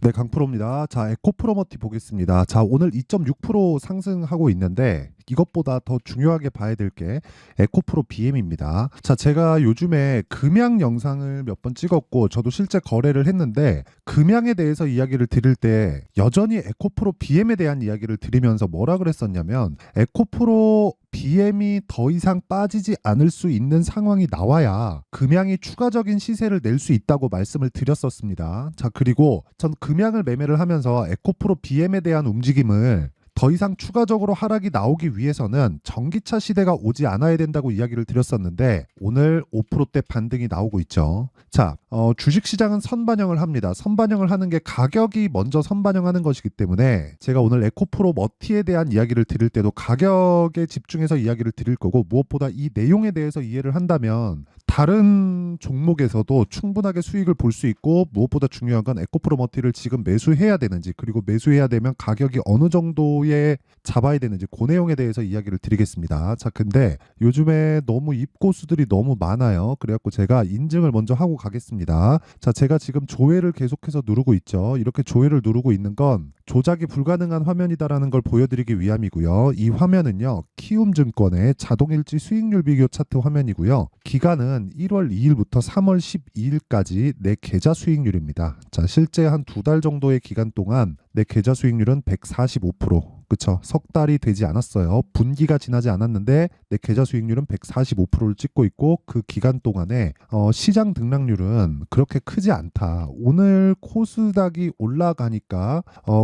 네, 강프로입니다. 자, 에코프로머티 보겠습니다. 자, 오늘 2.6% 상승하고 있는데 이것보다 더 중요하게 봐야 될 게 에코프로 BM입니다. 자, 제가 요즘에 금양 영상을 몇 번 찍었고 저도 실제 거래를 했는데 금양에 대해서 이야기를 드릴 때 여전히 에코프로 BM에 대한 이야기를 드리면서 뭐라 그랬었냐면 에코프로 BM이 더 이상 빠지지 않을 수 있는 상황이 나와야 금양이 추가적인 시세를 낼 수 있다고 말씀을 드렸었습니다. 자, 그리고 전 금양을 매매를 하면서 에코프로 BM에 대한 움직임을 더 이상 추가적으로 하락이 나오기 위해서는 전기차 시대가 오지 않아야 된다고 이야기를 드렸었는데 오늘 5%대 반등이 나오고 있죠. 자, 주식시장은 선반영을 합니다. 선반영을 하는 게 가격이 먼저 선반영하는 것이기 때문에 제가 오늘 에코프로 머티에 대한 이야기를 드릴 때도 가격에 집중해서 이야기를 드릴 거고 무엇보다 이 내용에 대해서 이해를 한다면 다른 종목에서도 충분하게 수익을 볼 수 있고 무엇보다 중요한 건 에코프로 머티를 지금 매수해야 되는지 그리고 매수해야 되면 가격이 어느 정도에 잡아야 되는지 그 내용에 대해서 이야기를 드리겠습니다. 자, 근데 요즘에 너무 입고수들이 너무 많아요. 그래갖고 제가 인증을 먼저 하고 가겠습니다. 자, 제가 지금 조회를 계속해서 누르고 있죠. 이렇게 조회를 누르고 있는 건 조작이 불가능한 화면이다라는 걸 보여드리기 위함이고요. 이 화면은요, 키움증권의 자동일지 수익률 비교 차트 화면이고요. 기간은 1월 2일부터 3월 12일까지 내 계좌 수익률입니다. 자, 실제 한 두 달 정도의 기간 동안 내 계좌 수익률은 145%. 그쵸? 석 달이 되지 않았어요. 분기가 지나지 않았는데 내 계좌 수익률은 145%를 찍고 있고 그 기간 동안에 시장 등락률은 그렇게 크지 않다. 오늘 코스닥이 올라가니까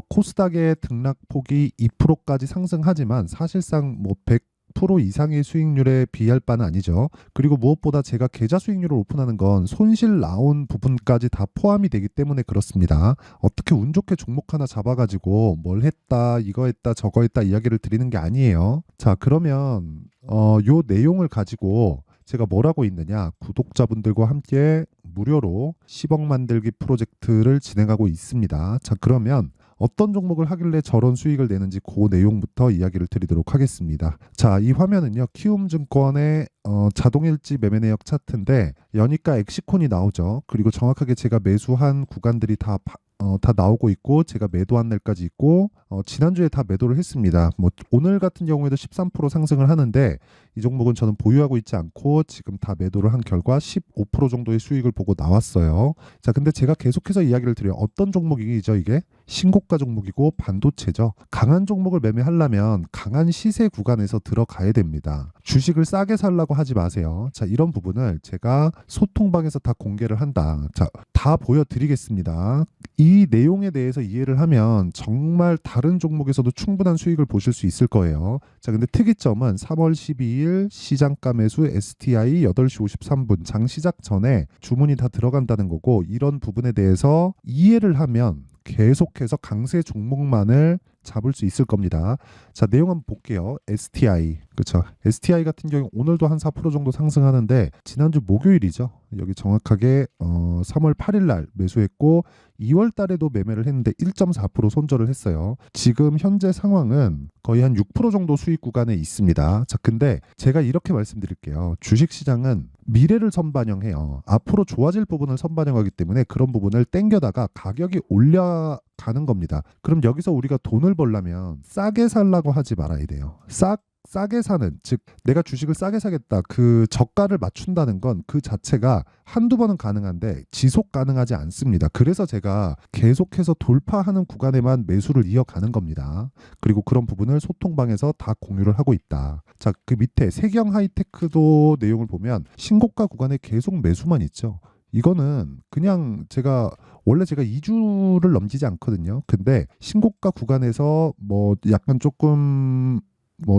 코스닥의 등락폭이 2%까지 상승하지만 사실상 뭐 100% 이상의 수익률에 비할 바는 아니죠. 그리고 무엇보다 제가 계좌 수익률을 오픈하는 건 손실 나온 부분까지 다 포함이 되기 때문에 그렇습니다. 어떻게 운 좋게 종목 하나 잡아가지고 뭘 했다, 이거 했다, 저거 했다 이야기를 드리는 게 아니에요. 자, 그러면 요 내용을 가지고 제가 뭘 하고 있느냐, 구독자분들과 함께 무료로 10억 만들기 프로젝트를 진행하고 있습니다. 자, 그러면 어떤 종목을 하길래 저런 수익을 내는지 그 내용부터 이야기를 드리도록 하겠습니다. 자, 이 화면은요, 키움증권의 자동일지 매매 내역 차트인데 연이가 엑시콘이 나오죠. 그리고 정확하게 제가 매수한 구간들이 다 나오고 있고 제가 매도한 날까지 있고 지난주에 다 매도를 했습니다. 뭐 오늘 같은 경우에도 13% 상승을 하는데 이 종목은 저는 보유하고 있지 않고 지금 다 매도를 한 결과 15% 정도의 수익을 보고 나왔어요. 자, 근데 제가 계속해서 이야기를 드려요. 어떤 종목이죠, 이게? 신고가 종목이고 반도체죠. 강한 종목을 매매하려면 강한 시세 구간에서 들어가야 됩니다. 주식을 싸게 살라고 하지 마세요. 자, 이런 부분을 제가 소통방에서 다 공개를 한다. 자, 다 보여드리겠습니다. 이 내용에 대해서 이해를 하면 정말 다른 종목에서도 충분한 수익을 보실 수 있을 거예요. 자, 근데 특이점은 3월 12일 시장가 매수 STI 8시 53분 장 시작 전에 주문이 다 들어간다는 거고 이런 부분에 대해서 이해를 하면 계속해서 강세 종목만을 잡을 수 있을 겁니다. 자, 내용 한번 볼게요. STI. 그렇죠. STI 같은 경우 오늘도 한 4% 정도 상승하는데 지난주 목요일이죠. 여기 정확하게 3월 8일 날 매수했고 2월 달에도 매매를 했는데 1.4% 손절을 했어요. 지금 현재 상황은 거의 한 6% 정도 수익 구간에 있습니다. 자, 근데 제가 이렇게 말씀드릴게요. 주식 시장은 미래를 선반영해요. 앞으로 좋아질 부분을 선반영하기 때문에 그런 부분을 땡겨다가 가격이 올라가는 겁니다. 그럼 여기서 우리가 돈을 벌려면 싸게 살라고 하지 말아야 돼요. 싸게 사는, 즉 내가 주식을 싸게 사겠다, 그 저가를 맞춘다는 건 그 자체가 한두 번은 가능한데 지속 가능하지 않습니다. 그래서 제가 계속해서 돌파하는 구간에만 매수를 이어가는 겁니다. 그리고 그런 부분을 소통방에서 다 공유를 하고 있다. 자, 그 밑에 세경 하이테크도 내용을 보면 신고가 구간에 계속 매수만 있죠. 이거는 그냥 원래 제가 2주를 넘기지 않거든요. 근데 신고가 구간에서 뭐 약간 조금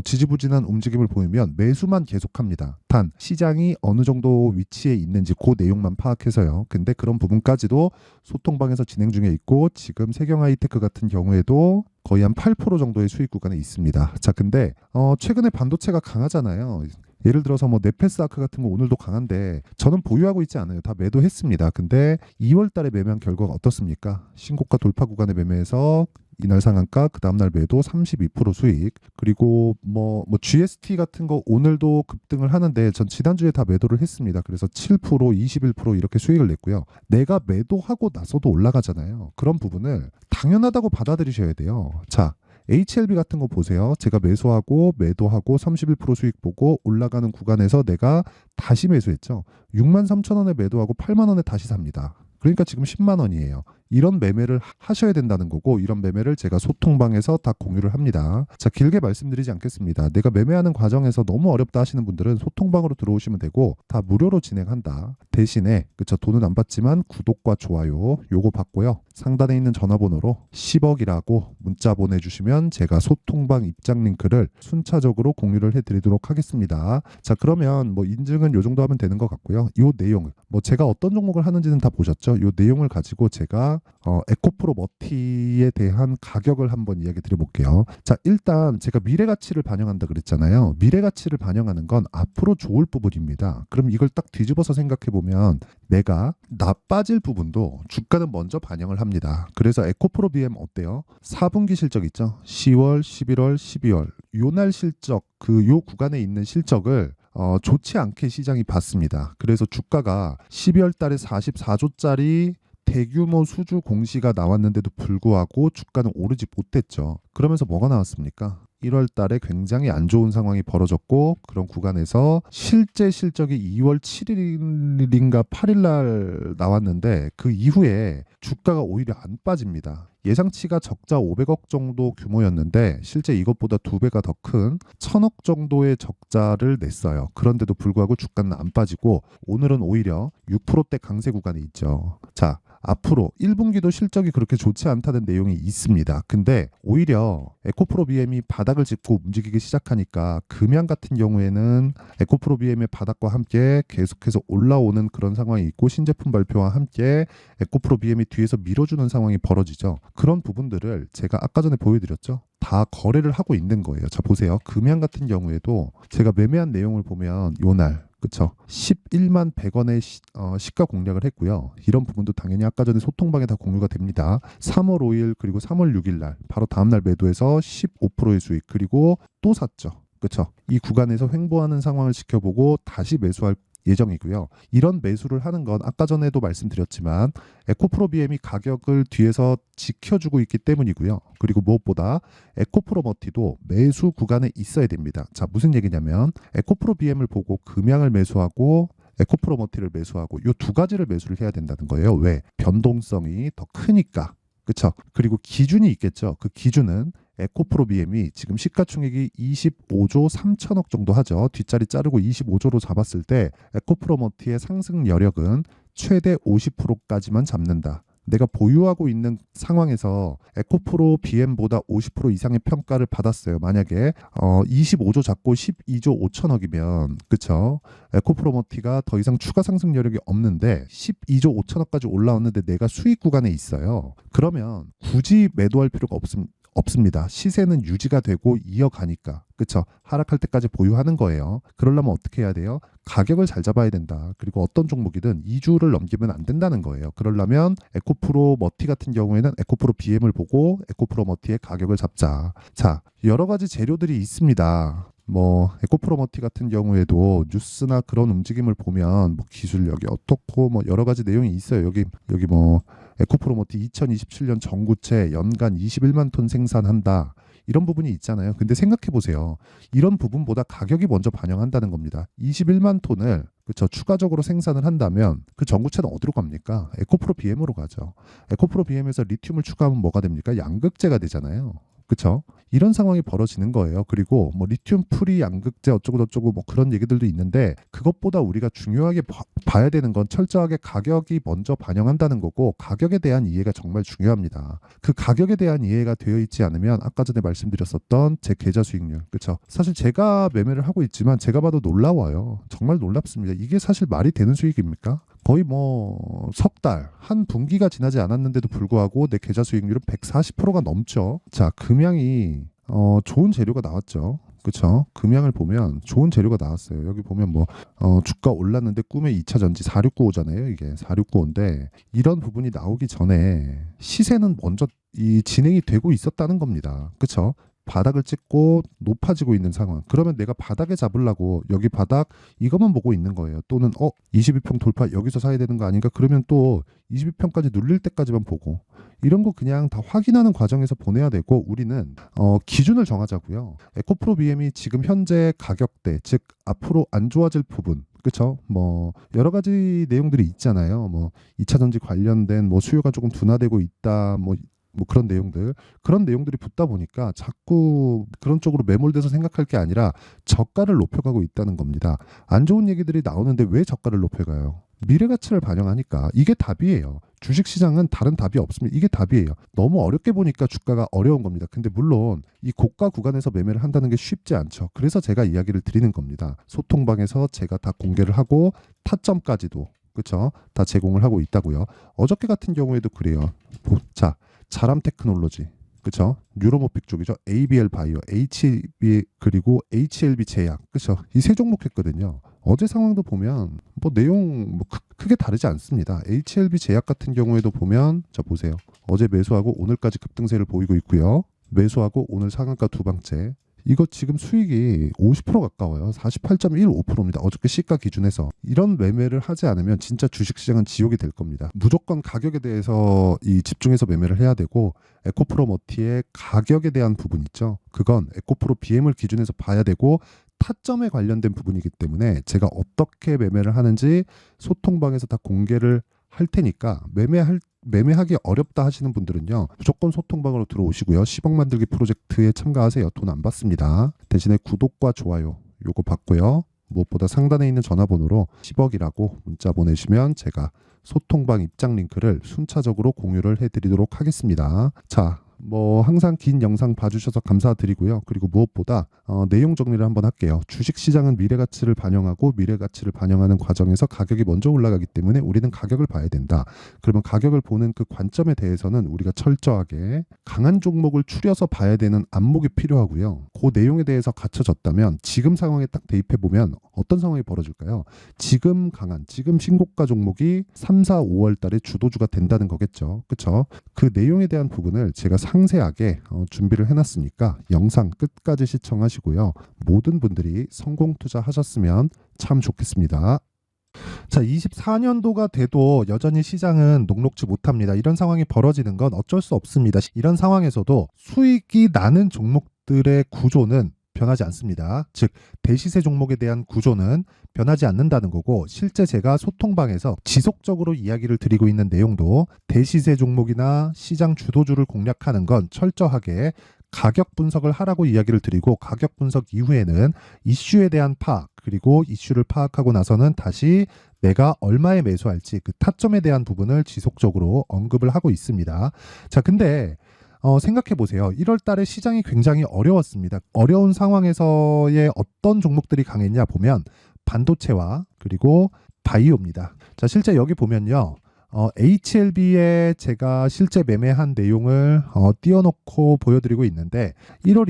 지지부진한 움직임을 보이면 매수만 계속합니다. 단 시장이 어느 정도 위치에 있는지 그 내용만 파악해서요. 근데 그런 부분까지도 소통방에서 진행 중에 있고 지금 세경하이테크 같은 경우에도 거의 한 8% 정도의 수익 구간에 있습니다. 자, 근데 최근에 반도체가 강하잖아요. 예를 들어서 뭐 네페스아크 같은 거 오늘도 강한데 저는 보유하고 있지 않아요. 다 매도했습니다. 근데 2월 달에 매매한 결과가 어떻습니까? 신고가 돌파 구간에 매매해서 이날 상한가, 그 다음날 매도 32% 수익. 그리고 뭐 GST 같은 거 오늘도 급등을 하는데 전 지난주에 다 매도를 했습니다. 그래서 7%, 21% 이렇게 수익을 냈고요. 내가 매도하고 나서도 올라가잖아요. 그런 부분을 당연하다고 받아들이셔야 돼요. 자, HLB 같은 거 보세요. 제가 매수하고 매도하고 31% 수익 보고 올라가는 구간에서 내가 다시 매수했죠. 63,000원에 매도하고 8만 원에 다시 삽니다. 그러니까 지금 10만 원이에요. 이런 매매를 하셔야 된다는 거고, 이런 매매를 제가 소통방에서 다 공유를 합니다. 자, 길게 말씀드리지 않겠습니다. 내가 매매하는 과정에서 너무 어렵다 하시는 분들은 소통방으로 들어오시면 되고, 다 무료로 진행한다. 대신에 그쵸, 돈은 안 받지만 구독과 좋아요 요거 받고요. 상단에 있는 전화번호로 10억이라고 문자 보내주시면 제가 소통방 입장 링크를 순차적으로 공유를 해드리도록 하겠습니다. 자, 그러면 뭐 인증은 요 정도 하면 되는 것 같고요. 요 내용, 뭐 제가 어떤 종목을 하는지는 다 보셨죠? 요 내용을 가지고 제가 에코프로 머티에 대한 가격을 한번 이야기 드려볼게요. 자, 일단 제가 미래가치를 반영한다 그랬잖아요. 미래가치를 반영하는 건 앞으로 좋을 부분입니다. 그럼 이걸 딱 뒤집어서 생각해 보면 내가 나빠질 부분도 주가는 먼저 반영을 합니다. 그래서 에코프로 BM 어때요? 4분기 실적 있죠? 10월, 11월, 12월 요날 실적, 요 구간에 있는 실적을 좋지 않게 시장이 봤습니다. 그래서 주가가 12월 달에 44조짜리 대규모 수주 공시가 나왔는데도 불구하고 주가는 오르지 못했죠. 그러면서 뭐가 나왔습니까? 1월 달에 굉장히 안 좋은 상황이 벌어졌고, 그런 구간에서 실제 실적이 2월 7일인가 8일 날 나왔는데 그 이후에 주가가 오히려 안 빠집니다. 예상치가 적자 500억 정도 규모였는데 실제 이것보다 2배가 더 큰 1000억 정도의 적자를 냈어요. 그런데도 불구하고 주가는 안 빠지고 오늘은 오히려 6%대 강세 구간에 있죠. 자, 앞으로 1분기도 실적이 그렇게 좋지 않다는 내용이 있습니다. 근데 오히려 에코프로 BM이 바닥을 짚고 움직이기 시작하니까 금양 같은 경우에는 에코프로 BM의 바닥과 함께 계속해서 올라오는 그런 상황이 있고, 신제품 발표와 함께 에코프로 BM이 뒤에서 밀어주는 상황이 벌어지죠. 그런 부분들을 제가 아까 전에 보여드렸죠. 다 거래를 하고 있는 거예요. 자, 보세요. 금양 같은 경우에도 제가 매매한 내용을 보면 요날 그쵸, 11만 100원의 시가 공략을 했고요. 이런 부분도 당연히 아까 전에 소통방에 다 공유가 됩니다. 3월 5일 그리고 3월 6일 날 바로 다음날 매도해서 15%의 수익, 그리고 또 샀죠. 그쵸, 이 구간에서 횡보하는 상황을 지켜보고 다시 매수할 예정이고요. 이런 매수를 하는 건 아까 전에도 말씀드렸지만 에코프로 BM이 가격을 뒤에서 지켜주고 있기 때문이고요. 그리고 무엇보다 에코프로 머티도 매수 구간에 있어야 됩니다. 자, 무슨 얘기냐면 에코프로 BM을 보고 금양을 매수하고 에코프로 머티를 매수하고 이 두 가지를 매수를 해야 된다는 거예요. 왜? 변동성이 더 크니까. 그렇죠? 그리고 기준이 있겠죠. 그 기준은 에코프로 BM이 지금 시가총액이 25조 3천억 정도 하죠. 뒷자리 자르고 25조로 잡았을 때 에코프로 머티의 상승 여력은 최대 50%까지만 잡는다. 내가 보유하고 있는 상황에서 에코프로 BM보다 50% 이상의 평가를 받았어요. 만약에 25조 잡고 12조 5천억이면 그쵸? 에코프로 머티가 더 이상 추가 상승 여력이 없는데 12조 5천억까지 올라왔는데 내가 수익 구간에 있어요. 그러면 굳이 매도할 필요가 없습니다. 시세는 유지가 되고 이어가니까. 그쵸? 하락할 때까지 보유하는 거예요. 그러려면 어떻게 해야 돼요? 가격을 잘 잡아야 된다. 그리고 어떤 종목이든 2주를 넘기면 안 된다는 거예요. 그러려면 에코프로 머티 같은 경우에는 에코프로 BM을 보고 에코프로 머티의 가격을 잡자. 자, 여러 가지 재료들이 있습니다. 뭐 에코프로 머티 같은 경우에도 뉴스나 그런 움직임을 보면 뭐 기술력이 어떻고 뭐 여러 가지 내용이 있어요. 여기 뭐 에코프로 머티 2027년 전구체 연간 21만 톤 생산한다. 이런 부분이 있잖아요. 근데 생각해 보세요. 이런 부분보다 가격이 먼저 반영한다는 겁니다. 21만 톤을 그쵸, 추가적으로 생산을 한다면 그 전구체는 어디로 갑니까? 에코프로 BM으로 가죠. 에코프로 BM에서 리튬을 추가하면 뭐가 됩니까? 양극재가 되잖아요. 그쵸? 이런 상황이 벌어지는 거예요. 그리고 뭐 리튬 프리 양극재 어쩌고 저쩌고 뭐 그런 얘기들도 있는데 그것보다 우리가 중요하게 봐야 되는 건 철저하게 가격이 먼저 반영한다는 거고, 가격에 대한 이해가 정말 중요합니다. 그 가격에 대한 이해가 되어 있지 않으면 아까 전에 말씀드렸었던 제 계좌 수익률, 그쵸? 사실 제가 매매를 하고 있지만 제가 봐도 놀라워요. 정말 놀랍습니다. 이게 사실 말이 되는 수익입니까? 거의 뭐 석 달, 한 분기가 지나지 않았는데도 불구하고 내 계좌 수익률은 140%가 넘죠. 자, 금양이 좋은 재료가 나왔죠. 그쵸? 금양을 보면 좋은 재료가 나왔어요. 여기 보면 뭐 주가 올랐는데 꿈의 2차 전지 4695잖아요. 이게 4695인데 이런 부분이 나오기 전에 시세는 먼저 이 진행이 되고 있었다는 겁니다. 그쵸? 바닥을 찍고 높아지고 있는 상황. 그러면 내가 바닥에 잡으려고 여기 바닥 이것만 보고 있는 거예요. 또는 22평 돌파 여기서 사야 되는 거 아닌가? 그러면 또 22평까지 눌릴 때까지만 보고 이런 거 그냥 다 확인하는 과정에서 보내야 되고 우리는 기준을 정하자고요. 에코프로 BM이 지금 현재 가격대, 즉 앞으로 안 좋아질 부분, 그렇죠? 뭐 여러 가지 내용들이 있잖아요. 뭐 2차 전지 관련된 뭐 수요가 조금 둔화되고 있다. 뭐 그런 내용들이 붙다 보니까 자꾸 그런 쪽으로 매몰돼서 생각할 게 아니라 저가를 높여가고 있다는 겁니다. 안 좋은 얘기들이 나오는데 왜 저가를 높여가요? 미래 가치를 반영하니까 이게 답이에요. 주식시장은 다른 답이 없습니다. 이게 답이에요. 너무 어렵게 보니까 주가가 어려운 겁니다. 근데 물론 이 고가 구간에서 매매를 한다는 게 쉽지 않죠. 그래서 제가 이야기를 드리는 겁니다. 소통방에서 제가 다 공개를 하고 타점까지도 그렇죠? 다 제공을 하고 있다고요. 어저께 같은 경우에도 그래요. 자, 자람 테크놀로지, 그렇죠? 뉴로모픽 쪽이죠. ABL 바이오, HB 그리고 HLB 제약, 그렇죠? 이 세 종목 했거든요. 어제 상황도 보면 뭐 내용 뭐 크게 다르지 않습니다. HLB 제약 같은 경우에도 보면 자 보세요. 어제 매수하고 오늘까지 급등세를 보이고 있고요. 매수하고 오늘 상한가 두 방째. 이거 지금 수익이 50% 가까워요. 48.15%입니다. 어저께 시가 기준에서. 이런 매매를 하지 않으면 진짜 주식시장은 지옥이 될 겁니다. 무조건 가격에 대해서 집중해서 매매를 해야 되고 에코프로 머티의 가격에 대한 부분 있죠. 그건 에코프로 BM을 기준해서 봐야 되고 타점에 관련된 부분이기 때문에 제가 어떻게 매매를 하는지 소통방에서 다 공개를 할 테니까 매매하기 어렵다 하시는 분들은요 무조건 소통방으로 들어오시고요 10억 만들기 프로젝트에 참가하세요. 돈 안 받습니다. 대신에 구독과 좋아요 요거 받고요 무엇보다 상단에 있는 전화번호로 10억이라고 문자 보내시면 제가 소통방 입장 링크를 순차적으로 공유를 해드리도록 하겠습니다. 자, 뭐 항상 긴 영상 봐주셔서 감사드리고요. 그리고 무엇보다 내용 정리를 한번 할게요. 주식시장은 미래가치를 반영하고 미래가치를 반영하는 과정에서 가격이 먼저 올라가기 때문에 우리는 가격을 봐야 된다. 그러면 가격을 보는 그 관점에 대해서는 우리가 철저하게 강한 종목을 추려서 봐야 되는 안목이 필요하고요. 그 내용에 대해서 갖춰졌다면 지금 상황에 딱 대입해보면 어떤 상황이 벌어질까요? 지금 강한, 지금 신고가 종목이 3, 4, 5월 달에 주도주가 된다는 거겠죠. 그렇죠? 그 내용에 대한 부분을 제가 상세하게 준비를 해놨으니까 영상 끝까지 시청하시고요. 모든 분들이 성공 투자하셨으면 참 좋겠습니다. 자, 24년도가 돼도 여전히 시장은 녹록지 못합니다. 이런 상황이 벌어지는 건 어쩔 수 없습니다. 이런 상황에서도 수익이 나는 종목들의 구조는 변하지 않습니다. 즉 대시세 종목에 대한 구조는 변하지 않는다는 거고 실제 제가 소통방에서 지속적으로 이야기를 드리고 있는 내용도 대시세 종목이나 시장 주도주를 공략하는 건 철저하게 가격 분석을 하라고 이야기를 드리고 가격 분석 이후에는 이슈에 대한 파악 그리고 이슈를 파악하고 나서는 다시 내가 얼마에 매수할지 그 타점에 대한 부분을 지속적으로 언급을 하고 있습니다. 자, 근데 생각해 보세요. 1월 달에 시장이 굉장히 어려웠습니다. 어려운 상황에서의 어떤 종목들이 강했냐 보면 반도체와 그리고 바이오입니다. 자, 실제 여기 보면요. HLB에 제가 실제 매매한 내용을 띄워놓고 보여드리고 있는데 1월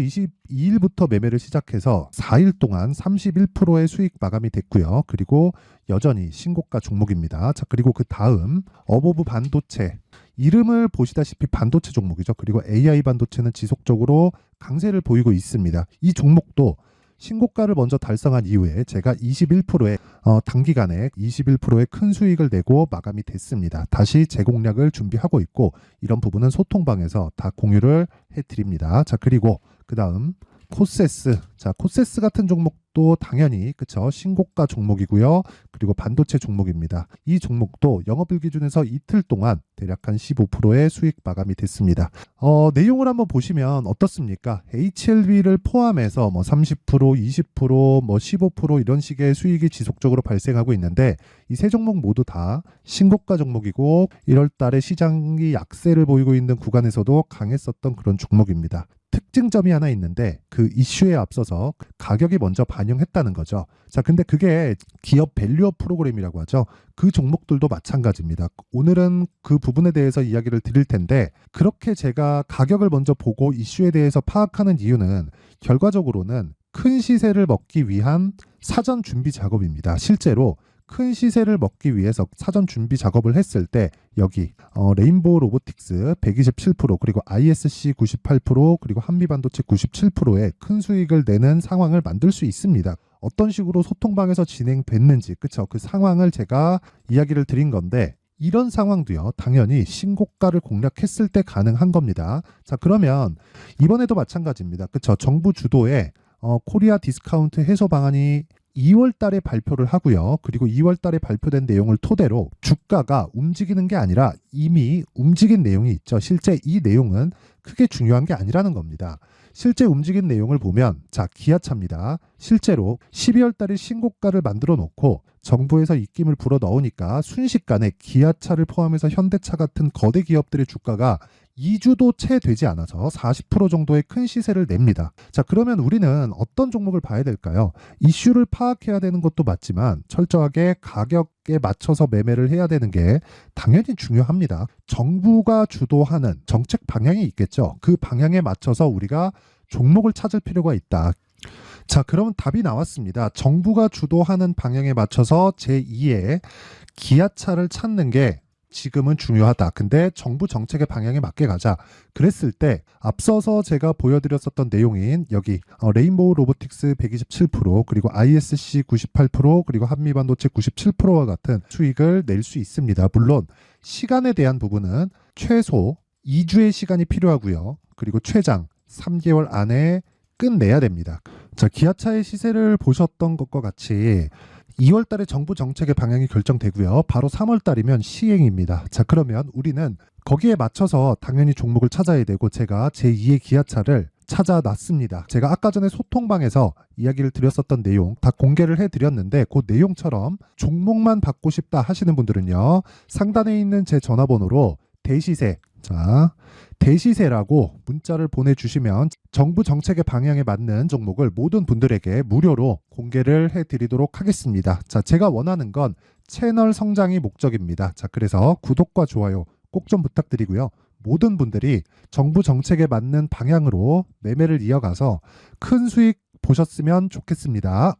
22일부터 매매를 시작해서 4일 동안 31%의 수익 마감이 됐고요. 그리고 여전히 신고가 종목입니다. 자, 그리고 그 다음 어보브 반도체 이름을 보시다시피 반도체 종목이죠. 그리고 AI 반도체는 지속적으로 강세를 보이고 있습니다. 이 종목도 신고가를 먼저 달성한 이후에 제가 21%의 단기간에 21%의 큰 수익을 내고 마감이 됐습니다. 다시 재공략을 준비하고 있고 이런 부분은 소통방에서 다 공유를 해드립니다. 자, 그리고 그 다음 코세스. 자, 코세스 같은 종목도 당연히 그쵸 신고가 종목이고요. 그리고 반도체 종목입니다. 이 종목도 영업일 기준에서 이틀 동안 대략 한 15%의 수익 마감이 됐습니다. 내용을 한번 보시면 어떻습니까? HLB를 포함해서 뭐 30%, 20%, 뭐 15% 이런 식의 수익이 지속적으로 발생하고 있는데 이 세 종목 모두 다 신고가 종목이고 1월 달에 시장이 약세를 보이고 있는 구간에서도 강했었던 그런 종목입니다. 특징점이 하나 있는데 그 이슈에 앞서서 가격이 먼저 반영했다는 거죠. 자, 근데 그게 기업 밸류업 프로그램이라고 하죠. 그 종목들도 마찬가지입니다. 오늘은 그 부분에 대해서 이야기를 드릴 텐데 그렇게 제가 가격을 먼저 보고 이슈에 대해서 파악하는 이유는 결과적으로는 큰 시세를 먹기 위한 사전 준비 작업입니다. 실제로 큰 시세를 먹기 위해서 사전 준비 작업을 했을 때 여기 레인보우 로보틱스 127% 그리고 ISC 98% 그리고 한미반도체 97%의 큰 수익을 내는 상황을 만들 수 있습니다. 어떤 식으로 소통방에서 진행됐는지 그쵸? 그 상황을 제가 이야기를 드린 건데 이런 상황도요 당연히 신고가를 공략했을 때 가능한 겁니다. 자 그러면 이번에도 마찬가지입니다. 그쵸? 정부 주도의 코리아 디스카운트 해소 방안이 2월 달에 발표를 하고요. 그리고 2월 달에 발표된 내용을 토대로 주가가 움직이는 게 아니라 이미 움직인 내용이 있죠. 실제 이 내용은 크게 중요한 게 아니라는 겁니다. 실제 움직인 내용을 보면 자 기아차입니다. 실제로 12월 달에 신고가를 만들어 놓고 정부에서 입김을 불어 넣으니까 순식간에 기아차를 포함해서 현대차 같은 거대 기업들의 주가가 2주도 채 되지 않아서 40% 정도의 큰 시세를 냅니다. 자, 그러면 우리는 어떤 종목을 봐야 될까요? 이슈를 파악해야 되는 것도 맞지만 철저하게 가격에 맞춰서 매매를 해야 되는 게 당연히 중요합니다. 정부가 주도하는 정책 방향이 있겠죠. 그 방향에 맞춰서 우리가 종목을 찾을 필요가 있다. 자, 그러면 답이 나왔습니다. 정부가 주도하는 방향에 맞춰서 제2의 기아차를 찾는 게 지금은 중요하다. 근데 정부 정책의 방향에 맞게 가자. 그랬을 때 앞서서 제가 보여드렸었던 내용인 여기 레인보우 로보틱스 127% 그리고 ISC 98% 그리고 한미반도체 97%와 같은 수익을 낼 수 있습니다. 물론 시간에 대한 부분은 최소 2주의 시간이 필요하고요. 그리고 최장 3개월 안에 끝내야 됩니다. 자, 기아차의 시세를 보셨던 것과 같이 2월 달에 정부 정책의 방향이 결정되고요. 바로 3월 달이면 시행입니다. 자, 그러면 우리는 거기에 맞춰서 당연히 종목을 찾아야 되고 제가 제2의 기아차를 찾아놨습니다. 제가 아까 전에 소통방에서 이야기를 드렸었던 내용 다 공개를 해드렸는데 그 내용처럼 종목만 받고 싶다 하시는 분들은요. 상단에 있는 제 전화번호로 대시세 자 대시세라고 문자를 보내주시면 정부 정책의 방향에 맞는 종목을 모든 분들에게 무료로 공개를 해드리도록 하겠습니다. 자, 제가 원하는 건 채널 성장이 목적입니다. 자, 그래서 구독과 좋아요 꼭 좀 부탁드리고요. 모든 분들이 정부 정책에 맞는 방향으로 매매를 이어가서 큰 수익 보셨으면 좋겠습니다.